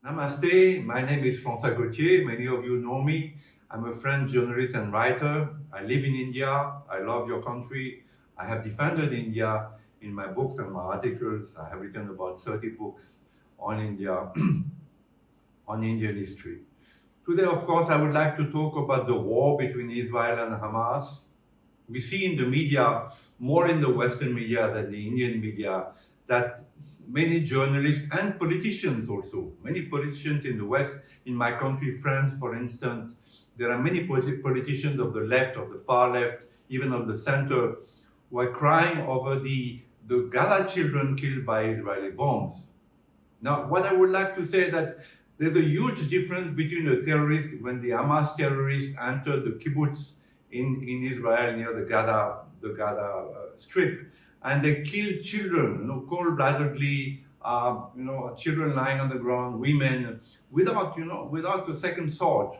Namaste, my name is François Gauthier. Many of you know me. I'm a French journalist and writer. I live in India. I love your country. I have defended India in my books and my articles. I have written about 30 books on India, on Indian history. Today, of course, I would like to talk about the war between Israel and Hamas. We see in the media, more in the Western media than the Indian media, that many journalists and politicians also, many politicians in the West, in my country, France, for instance, there are many politicians of the left, of the far left, even of the center, who are crying over the Gaza children killed by Israeli bombs. Now, what I would like to say that there's a huge difference between a terrorist, when the Hamas terrorists entered the kibbutz in Israel near the Gaza Strip, and they killed children, cold-bloodedly, children lying on the ground, women, without a second thought,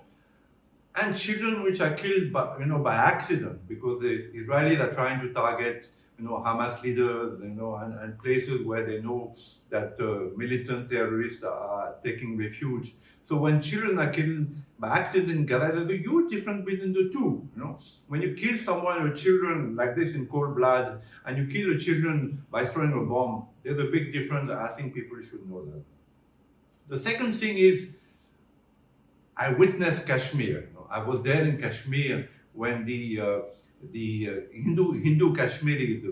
and children which are killed by accident, because the Israelis are trying to target Hamas leaders, and places where they know that militant terrorists are taking refuge. So when children are killed by accident in Gaza, there's a huge difference between the two. When you kill someone or children like this in cold blood, and you kill the children by throwing a bomb, there's a big difference. I think people should know that. The second thing is, I witnessed Kashmir. I was there in Kashmir when the Hindu Kashmiris,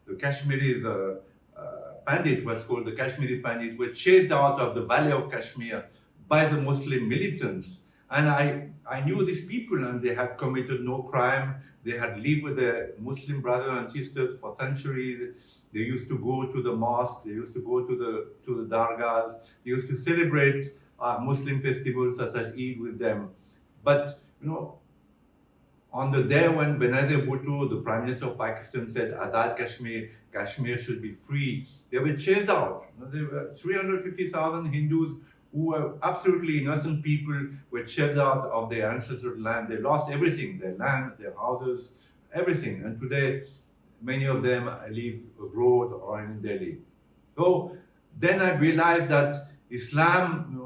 the Kashmiris bandit was called the Kashmiri bandit, were chased out of the valley of Kashmir by the Muslim militants. And I knew these people, and they had committed no crime. They had lived with their Muslim brothers and sisters for centuries. They used to go to the mosque. They used to go to the dargahs. They used to celebrate Muslim festivals such as Eid with them. But on the day when Benazir Bhutto, the Prime Minister of Pakistan, said Azad Kashmir, Kashmir should be free, they were chased out. There were 350,000 Hindus who were absolutely innocent people, were chased out of their ancestral land. They lost everything, their land, their houses, everything. And today, many of them live abroad or in Delhi. So then I realized that Islam,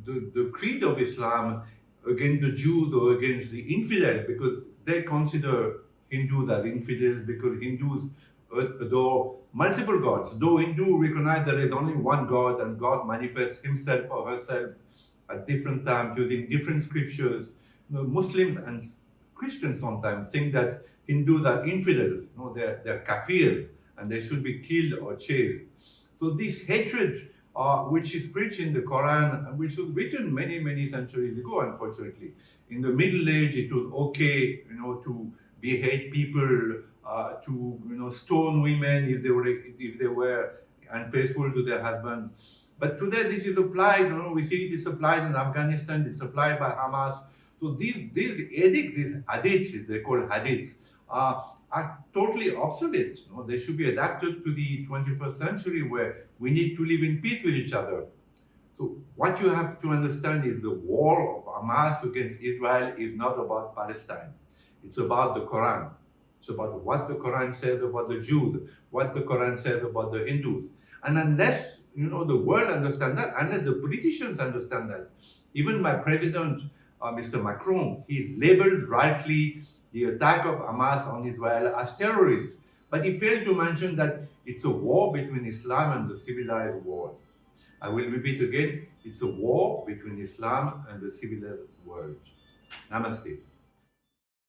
the creed of Islam against the Jews or against the infidels, because they consider Hindus as infidels, because Hindus adore multiple gods. Though Hindu recognize there is only one God, and God manifests himself or herself at different times using different scriptures. Muslims and Christians sometimes think that Hindus are infidels. They're kafirs, and they should be killed or chased. So this hatred, which is preached in the Koran, and which was written many, many centuries ago, unfortunately. In the Middle Age, it was okay, to hate people, to stone women if they were unfaithful to their husbands. But today this is applied. We see it is applied in Afghanistan. It's applied by Hamas. So these edicts, these hadiths, they call hadiths, are totally obsolete. They should be adapted to the 21st century, where we need to live in peace with each other. So what you have to understand is the war of Hamas against Israel is not about Palestine. It's about the Quran. It's about what the Quran says about the Jews, what the Quran says about the Hindus. And unless the world understands that, unless the politicians understand that, even my president, Mr. Macron, he labeled rightly the attack of Hamas on Israel as terrorists. But he failed to mention that it's a war between Islam and the civilized world. I will repeat again, it's a war between Islam and the civilized world. Namaste.